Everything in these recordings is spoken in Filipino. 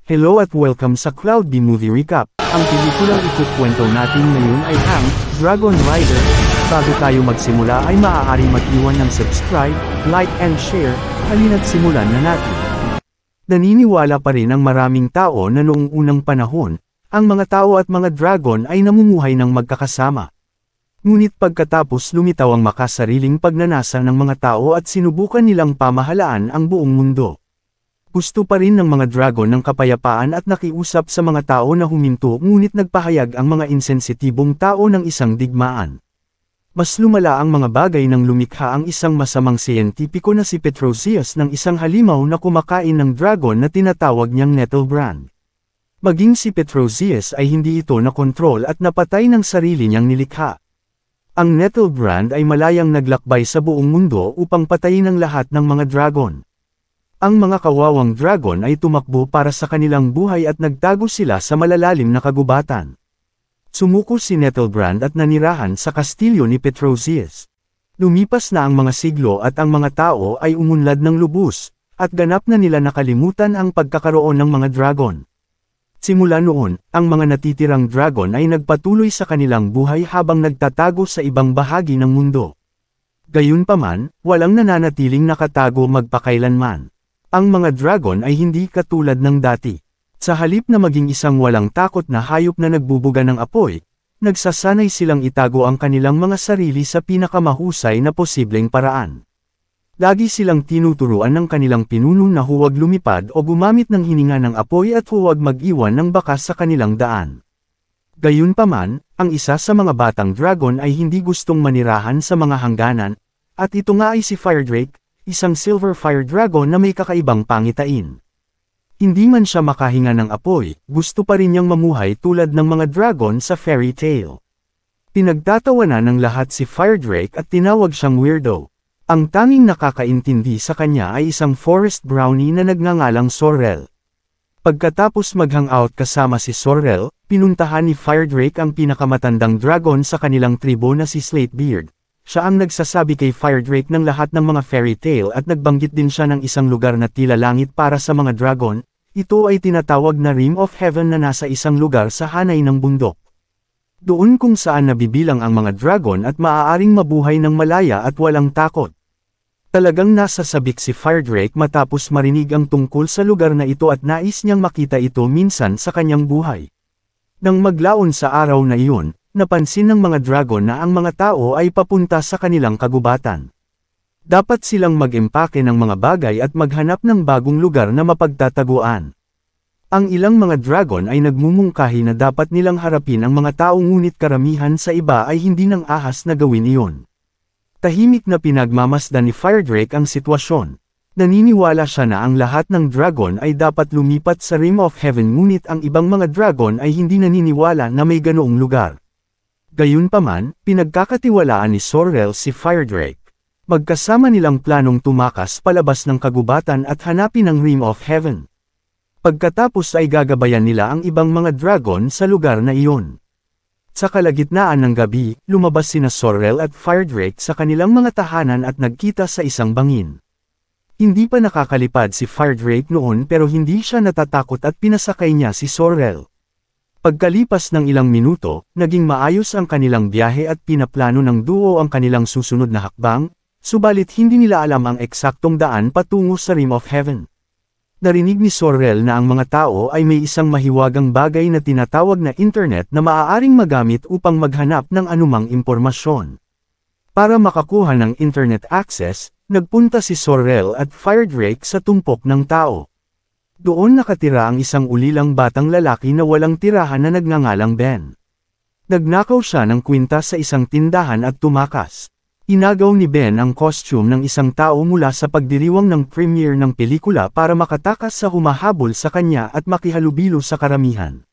Hello at welcome sa Cloud B Movie Recap. Ang pelikulang ikukwento natin ngayon ay ang Dragon Rider. Bago tayo magsimula ay maaaring mag-iwan ng subscribe, like and share. Halina't simulan na natin. Naniniwala pa rin ang maraming tao na noong unang panahon, ang mga tao at mga dragon ay namumuhay ng magkakasama. Ngunit pagkatapos lumitaw ang makasariling pagnanasa ng mga tao at sinubukan nilang pamahalaan ang buong mundo. Gusto pa rin ng mga dragon ng kapayapaan at nakiusap sa mga tao na huminto, ngunit nagpahayag ang mga insensitibong tao ng isang digmaan. Mas lumala ang mga bagay nang lumikha ang isang masamang siyentipiko na si Petrosius ng isang halimaw na kumakain ng dragon na tinatawag niyang Nettlebrand. Maging si Petrosius ay hindi ito nakontrol at napatay ng sarili niyang nilikha. Ang Nettlebrand ay malayang naglakbay sa buong mundo upang patayin ang lahat ng mga dragon. Ang mga kawawang dragon ay tumakbo para sa kanilang buhay at nagtago sila sa malalalim na kagubatan. Sumuko si Nettlebrand at nanirahan sa kastilyo ni Petrosius. Lumipas na ang mga siglo at ang mga tao ay umunlad ng lubos, at ganap na nila nakalimutan ang pagkakaroon ng mga dragon. Simula noon, ang mga natitirang dragon ay nagpatuloy sa kanilang buhay habang nagtatago sa ibang bahagi ng mundo. Gayunpaman, walang nananatiling nakatago magpakailanman. Ang mga dragon ay hindi katulad ng dati. Sa halip na maging isang walang takot na hayop na nagbubuga ng apoy, nagsasanay silang itago ang kanilang mga sarili sa pinakamahusay na posibleng paraan. Lagi silang tinuturuan ng kanilang pinuno na huwag lumipad o gumamit ng hininga ng apoy at huwag mag-iwan ng bakas sa kanilang daan. Gayunpaman, ang isa sa mga batang dragon ay hindi gustong manirahan sa mga hangganan, at ito nga ay si Firedrake, isang silver fire dragon na may kakaibang pangitain. Hindi man siya makahinga ng apoy, gusto pa rin niyang mamuhay tulad ng mga dragon sa fairy tale. Pinagtatawanan ng lahat si Firedrake at tinawag siyang weirdo. Ang tanging nakakaintindi sa kanya ay isang forest brownie na nagngangalang Sorrel. Pagkatapos mag-hangout kasama si Sorrel, pinuntahan ni Firedrake ang pinakamatandang dragon sa kanilang tribo na si Slatebeard. Siya ang nagsasabi kay Firedrake ng lahat ng mga fairy tale at nagbanggit din siya ng isang lugar na tila langit para sa mga dragon. Ito ay tinatawag na Rim of Heaven na nasa isang lugar sa hanay ng bundok. Doon kung saan nabibilang ang mga dragon at maaaring mabuhay ng malaya at walang takot. Talagang nasasabik si Firedrake matapos marinig ang tungkol sa lugar na ito at nais niyang makita ito minsan sa kanyang buhay. Nang maglaon sa araw na iyon, napansin ng mga dragon na ang mga tao ay papunta sa kanilang kagubatan. Dapat silang mag-empake ng mga bagay at maghanap ng bagong lugar na mapagtataguan. Ang ilang mga dragon ay nagmumungkahi na dapat nilang harapin ang mga tao, ngunit karamihan sa iba ay hindi nang ahas na gawin iyon. Tahimik na pinagmamasdan ni Firedrake ang sitwasyon. Naniniwala siya na ang lahat ng dragon ay dapat lumipat sa Rim of Heaven, ngunit ang ibang mga dragon ay hindi naniniwala na may ganoong lugar. Gayunpaman, pinagkakatiwalaan ni Sorrel si Firedrake. Magkasama nilang planong tumakas palabas ng kagubatan at hanapin ang Rim of Heaven. Pagkatapos ay gagabayan nila ang ibang mga dragon sa lugar na iyon. Sa kalagitnaan ng gabi, lumabas sina Sorrel at Firedrake sa kanilang mga tahanan at nagkita sa isang bangin. Hindi pa nakakalipad si Firedrake noon pero hindi siya natatakot at pinasakay niya si Sorrel. Pagkalipas ng ilang minuto, naging maayos ang kanilang biyahe at pinaplano ng duo ang kanilang susunod na hakbang, subalit hindi nila alam ang eksaktong daan patungo sa Rim of Heaven. Narinig ni Sorrel na ang mga tao ay may isang mahiwagang bagay na tinatawag na internet na maaaring magamit upang maghanap ng anumang impormasyon. Para makakuha ng internet access, nagpunta si Sorrel at Firedrake sa tumpok ng tao. Doon nakatira ang isang ulilang batang lalaki na walang tirahan na nagngangalang Ben. Nagnakaw siya ng kwinta sa isang tindahan at tumakas. Inagaw ni Ben ang costume ng isang tao mula sa pagdiriwang ng premiere ng pelikula para makatakas sa humahabol sa kanya at makihalubilo sa karamihan.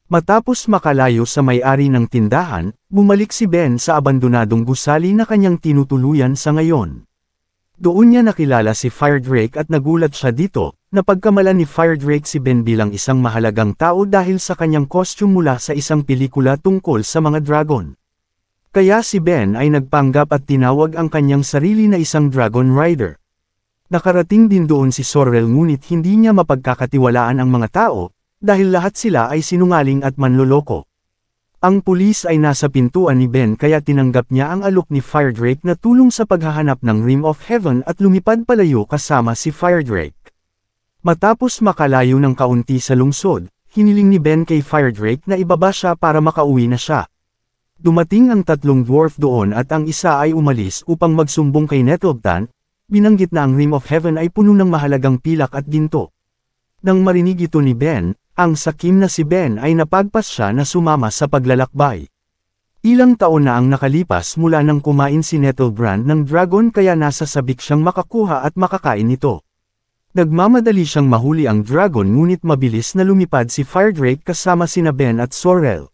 Matapos makalayo sa may-ari ng tindahan, bumalik si Ben sa abandonadong gusali na kanyang tinutuluyan sa ngayon. Doon niya nakilala si Firedrake at nagulat siya dito, napagkamalan ni Firedrake si Ben bilang isang mahalagang tao dahil sa kanyang costume mula sa isang pelikula tungkol sa mga dragon. Kaya si Ben ay nagpanggap at tinawag ang kanyang sarili na isang Dragon Rider. Nakarating din doon si Sorrel ngunit hindi niya mapagkakatiwalaan ang mga tao, dahil lahat sila ay sinungaling at manloloko. Ang pulis ay nasa pintuan ni Ben kaya tinanggap niya ang alok ni Firedrake na tulong sa paghahanap ng Rim of Heaven at lumipad palayo kasama si Firedrake. Matapos makalayo ng kaunti sa lungsod, hiniling ni Ben kay Firedrake na ibaba siya para makauwi na siya. Dumating ang tatlong dwarf doon at ang isa ay umalis upang magsumbong kay Nettlebtan. Binanggit na ang Rim of Heaven ay puno ng mahalagang pilak at ginto. Nang marinig ito ni Ben, ang sakim na si Ben ay napagpas siya na sumama sa paglalakbay. Ilang taon na ang nakalipas mula nang kumain si Nettlebrand ng dragon kaya nasa sabik siyang makakuha at makakain nito. Nagmamadali siyang mahuli ang dragon ngunit mabilis na lumipad si Firedrake kasama sina Ben at Sorrel.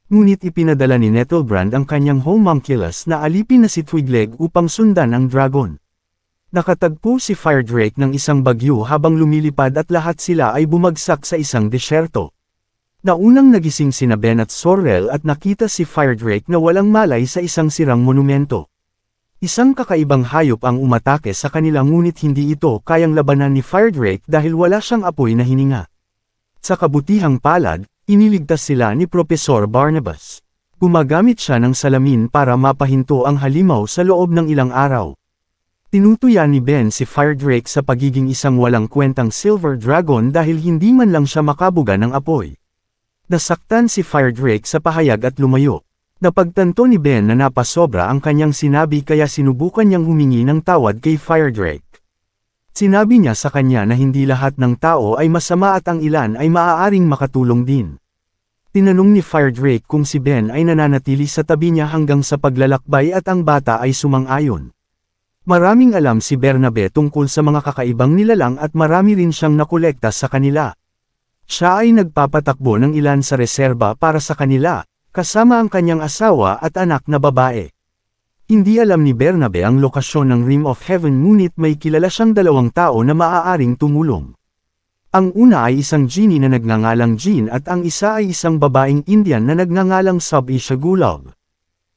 Ngunit ipinadala ni Nettlebrand ang kanyang homunculus na alipin na si Twigleg upang sundan ang dragon. Nakatagpo si Firedrake ng isang bagyo habang lumilipad at lahat sila ay bumagsak sa isang desyerto. Naunang nagising sina Ben at Sorrel at nakita si Firedrake na walang malay sa isang sirang monumento. Isang kakaibang hayop ang umatake sa kanila ngunit hindi ito kayang labanan ni Firedrake dahil wala siyang apoy na hininga. Sa kabutihang palad, iniligtas sila ni Professor Barnabas. Gumagamit siya ng salamin para mapahinto ang halimaw sa loob ng ilang araw. Tinutuyan ni Ben si Firedrake sa pagiging isang walang kwentang Silver Dragon dahil hindi man lang siya makabuga ng apoy. Nasaktan si Firedrake sa pahayag at lumayo. Napagtanto ni Ben na napasobra ang kanyang sinabi kaya sinubukan niyang humingi ng tawad kay Firedrake. Sinabi niya sa kanya na hindi lahat ng tao ay masama at ang ilan ay maaaring makatulong din. Tinanong ni Firedrake kung si Ben ay nananatili sa tabi niya hanggang sa paglalakbay at ang bata ay sumang-ayon. Maraming alam si Bernabe tungkol sa mga kakaibang nilalang at marami rin siyang nakolekta sa kanila. Siya ay nagpapatakbo ng ilan sa reserba para sa kanila, kasama ang kanyang asawa at anak na babae. Hindi alam ni Bernabe ang lokasyon ng Rim of Heaven ngunit may kilala siyang dalawang tao na maaaring tumulong. Ang una ay isang genie na nagngangalang Jean at ang isa ay isang babaeng Indian na nagngangalang Sub-Isha Gulab.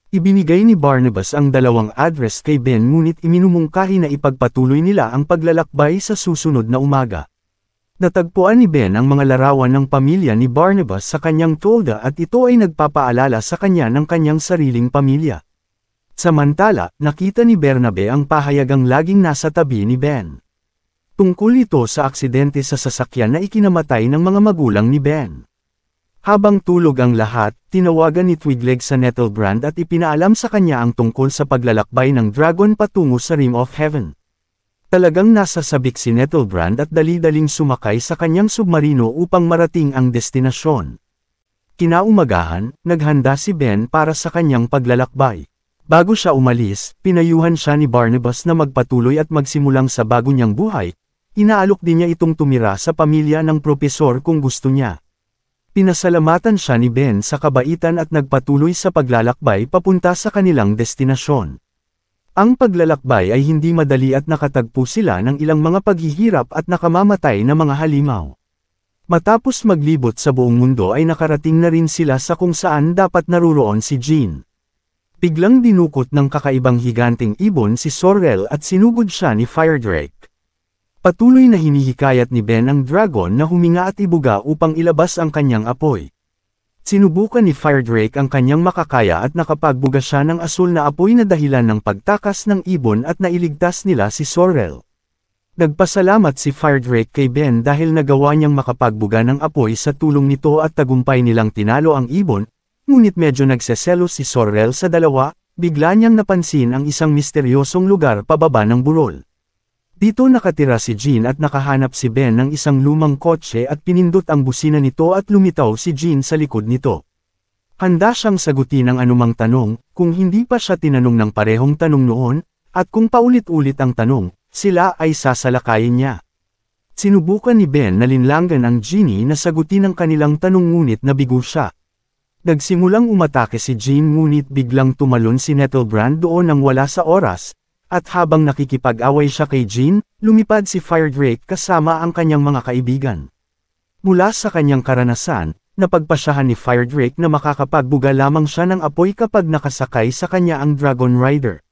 Ibinigay ni Barnabas ang dalawang address kay Ben ngunit iminumungkahi na ipagpatuloy nila ang paglalakbay sa susunod na umaga. Natagpuan ni Ben ang mga larawan ng pamilya ni Barnabas sa kanyang tolda at ito ay nagpapaalala sa kanya ng kanyang sariling pamilya. Samantala, nakita ni Bernabe ang pahayagang laging nasa tabi ni Ben. Tungkol ito sa aksidente sa sasakyan na ikinamatay ng mga magulang ni Ben. Habang tulog ang lahat, tinawagan ni Twigleg sa Nettlebrand at ipinaalam sa kanya ang tungkol sa paglalakbay ng dragon patungo sa Rim of Heaven. Talagang nasa sabik si Nettlebrand at dali-daling sumakay sa kanyang submarino upang marating ang destinasyon. Kinaumagahan, naghanda si Ben para sa kanyang paglalakbay. Bago siya umalis, pinayuhan siya ni Barnabas na magpatuloy at magsimulang sa bago niyang buhay. Inaalok din niya itong tumira sa pamilya ng propesor kung gusto niya. Pinasalamatan siya ni Ben sa kabaitan at nagpatuloy sa paglalakbay papunta sa kanilang destinasyon. Ang paglalakbay ay hindi madali at nakatagpo sila ng ilang mga paghihirap at nakamamatay na mga halimaw. Matapos maglibot sa buong mundo ay nakarating na rin sila sa kung saan dapat naruroon si Jean. Biglang dinukot ng kakaibang higanting ibon si Sorrel at sinugod siya ni Firedrake. Patuloy na hinihikayat ni Ben ang dragon na huminga at ibuga upang ilabas ang kanyang apoy. Sinubukan ni Firedrake ang kanyang makakaya at nakapagbuga siya ng asul na apoy na dahilan ng pagtakas ng ibon at nailigtas nila si Sorrel. Nagpasalamat si Firedrake kay Ben dahil nagawa niyang makapagbuga ng apoy sa tulong nito at tagumpay nilang tinalo ang ibon, ngunit medyo nagseselos si Sorrel sa dalawa, bigla niyang napansin ang isang misteryosong lugar pababa ng burol. Dito nakatira si Jean at nakahanap si Ben ng isang lumang kotse at pinindot ang busina nito at lumitaw si Jean sa likod nito. Handa siyang sagutin ang anumang tanong, kung hindi pa siya tinanong ng parehong tanong noon, at kung paulit-ulit ang tanong, sila ay sasalakayin niya. Sinubukan ni Ben na linlangan ang genie na sagutin ang kanilang tanong ngunit nabigo siya. Nagsimulang umatake si Jean ngunit biglang tumalon si Nettlebrand doon nang wala sa oras. At habang nakikipag-away siya kay Jean, lumipad si Firedrake kasama ang kanyang mga kaibigan. Mula sa kanyang karanasan, napagpasyahan ni Firedrake na makakapagbuga lamang siya ng apoy kapag nakasakay sa kanya ang Dragon Rider.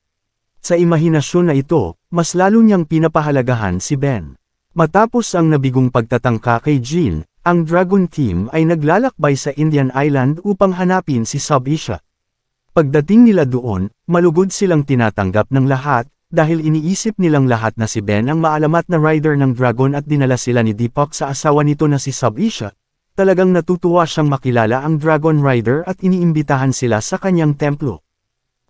Sa imahinasyon na ito, mas lalo niyang pinapahalagahan si Ben. Matapos ang nabigong pagtatangka kay Jean, ang Dragon Team ay naglalakbay sa Indian Island upang hanapin si Sub-Isha. Pagdating nila doon, malugod silang tinatanggap ng lahat, dahil iniisip nilang lahat na si Ben ang maalamat na rider ng Dragon at dinala sila ni Deepak sa asawa nito na si Sub-Isha. Talagang natutuwa siyang makilala ang Dragon Rider at iniimbitahan sila sa kanyang templo.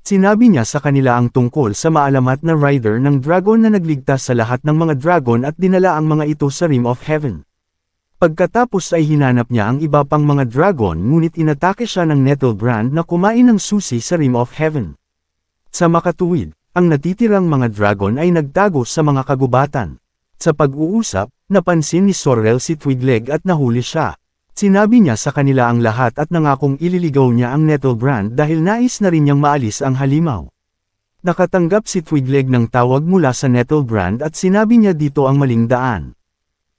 Sinabi niya sa kanila ang tungkol sa maalamat na rider ng Dragon na nagligtas sa lahat ng mga Dragon at dinala ang mga ito sa Rim of Heaven. Pagkatapos ay hinanap niya ang iba pang mga Dragon ngunit inatake siya ng Nettlebrand na kumain ng susi sa Rim of Heaven. Sa makatuwid, ang natitirang mga Dragon ay nagtago sa mga kagubatan. Sa pag-uusap, napansin ni Sorrel si Twigleg at nahuli siya. Sinabi niya sa kanila ang lahat at nangakong ililigaw niya ang Nettlebrand dahil nais na rin niyang maalis ang halimaw. Nakatanggap si Twigleg ng tawag mula sa Nettlebrand at sinabi niya dito ang maling daan.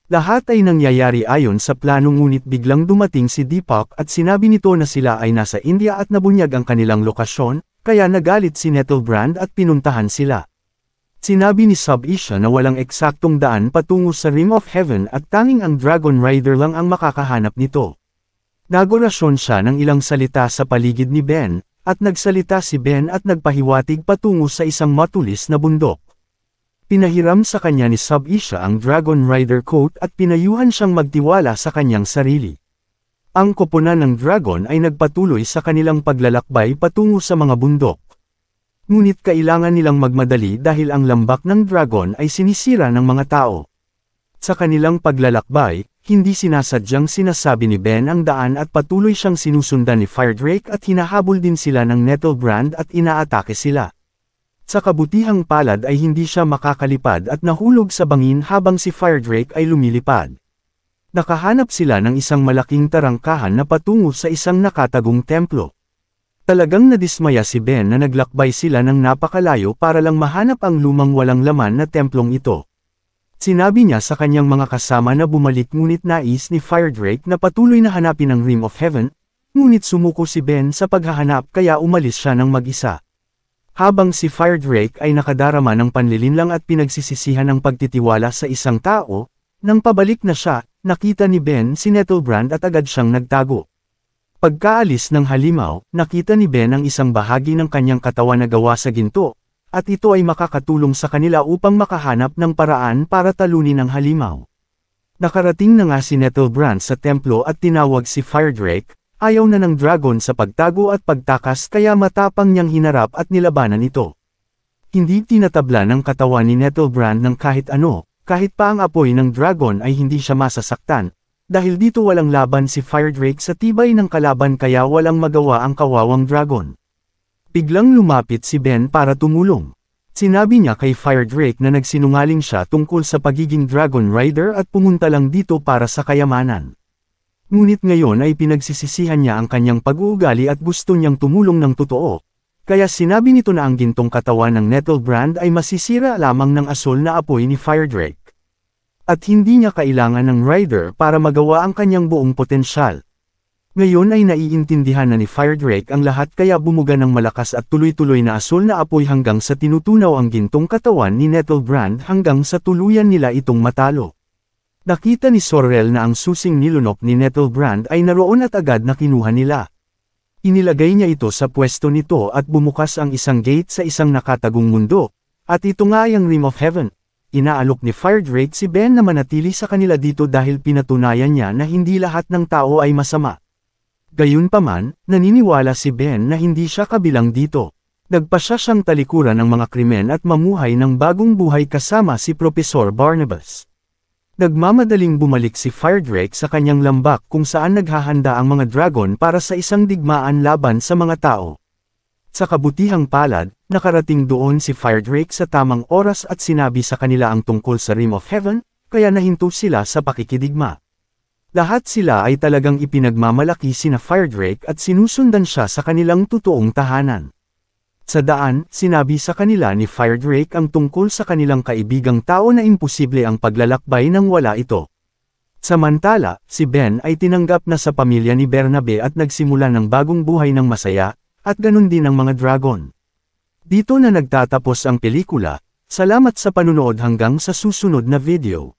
Lahat ay nangyayari ayon sa plano ngunit biglang dumating si Deepak at sinabi nito na sila ay nasa India at nabunyag ang kanilang lokasyon, kaya nagalit si Nettlebrand at pinuntahan sila. Sinabi ni Sub-Isha na walang eksaktong daan patungo sa Rim of Heaven at tanging ang Dragon Rider lang ang makakahanap nito. Nagorasyon siya ng ilang salita sa paligid ni Ben, at nagsalita si Ben at nagpahiwatig patungo sa isang matulis na bundok. Pinahiram sa kanya ni Sub-Isha ang Dragon Rider coat at pinayuhan siyang magtiwala sa kanyang sarili. Ang koponan ng Dragon ay nagpatuloy sa kanilang paglalakbay patungo sa mga bundok. Ngunit kailangan nilang magmadali dahil ang lambak ng Dragon ay sinisira ng mga tao. Sa kanilang paglalakbay, hindi sinasadyang sinasabi ni Ben ang daan at patuloy siyang sinusundan ni Firedrake at hinahabol din sila ng Nettlebrand at inaatake sila. Sa kabutihang palad ay hindi siya makakalipad at nahulog sa bangin habang si Firedrake ay lumilipad. Nakahanap sila ng isang malaking tarangkahan na patungo sa isang nakatagong templo. Talagang nadismaya si Ben na naglakbay sila ng napakalayo para lang mahanap ang lumang walang laman na templong ito. Sinabi niya sa kanyang mga kasama na bumalik ngunit nais ni Firedrake na patuloy na hanapin ang Rim of Heaven, ngunit sumuko si Ben sa paghahanap kaya umalis siya ng mag-isa. Habang si Firedrake ay nakadarama ng panlilinlang at pinagsisisihan ng pagtitiwala sa isang tao, nang pabalik na siya, nakita ni Ben si Nettlebrand at agad siyang nagtago. Pagkaalis ng halimaw, nakita ni Ben ang isang bahagi ng kanyang katawan na gawa sa ginto, at ito ay makakatulong sa kanila upang makahanap ng paraan para talunin ang halimaw. Nakarating na nga si Nettlebrand sa templo at tinawag si Firedrake, ayaw na ng Dragon sa pagtago at pagtakas kaya matapang niyang hinarap at nilabanan ito. Hindi tinatabla ng katawan ni Nettlebrand ng kahit ano, kahit pa ang apoy ng Dragon ay hindi siya masasaktan. Dahil dito walang laban si Firedrake sa tibay ng kalaban kaya walang magawa ang kawawang Dragon. Biglang lumapit si Ben para tumulong. Sinabi niya kay Firedrake na nagsinungaling siya tungkol sa pagiging Dragon Rider at pumunta lang dito para sa kayamanan. Ngunit ngayon ay pinagsisisihan niya ang kanyang pag-uugali at gusto niyang tumulong ng totoo. Kaya sinabi nito na ang gintong katawan ng Nettlebrand ay masisira lamang ng asol na apoy ni Firedrake. At hindi niya kailangan ng rider para magawa ang kanyang buong potensyal. Ngayon ay naiintindihan na ni Firedrake ang lahat kaya bumuga ng malakas at tuloy-tuloy na asol na apoy hanggang sa tinutunaw ang gintong katawan ni Nettlebrand hanggang sa tuluyan nila itong matalo. Nakita ni Sorrel na ang susing nilunok ni Nettlebrand ay naroon at agad na kinuha nila. Inilagay niya ito sa pwesto nito at bumukas ang isang gate sa isang nakatagong mundo, at ito nga ay ang Rim of Heaven. Inaalok ni Firedrake si Ben na manatili sa kanila dito dahil pinatunayan niya na hindi lahat ng tao ay masama. Gayunpaman, naniniwala si Ben na hindi siya kabilang dito. Nagpasya siyang talikuran ng mga krimen at mamuhay ng bagong buhay kasama si Professor Barnabas. Nagmamadaling bumalik si Firedrake sa kanyang lambak kung saan naghahanda ang mga Dragon para sa isang digmaan laban sa mga tao. Sa kabutihang palad, nakarating doon si Firedrake sa tamang oras at sinabi sa kanila ang tungkol sa Rim of Heaven, kaya nahinto sila sa pakikidigma. Lahat sila ay talagang ipinagmamalaki sina Firedrake at sinusundan siya sa kanilang totoong tahanan. Sa daan, sinabi sa kanila ni Firedrake ang tungkol sa kanilang kaibigang tao na imposible ang paglalakbay nang wala ito. Samantala, si Ben ay tinanggap na sa pamilya ni Bernabe at nagsimula ng bagong buhay ng masaya, at ganun din ang mga Dragon. Dito na nagtatapos ang pelikula. Salamat sa panunood hanggang sa susunod na video.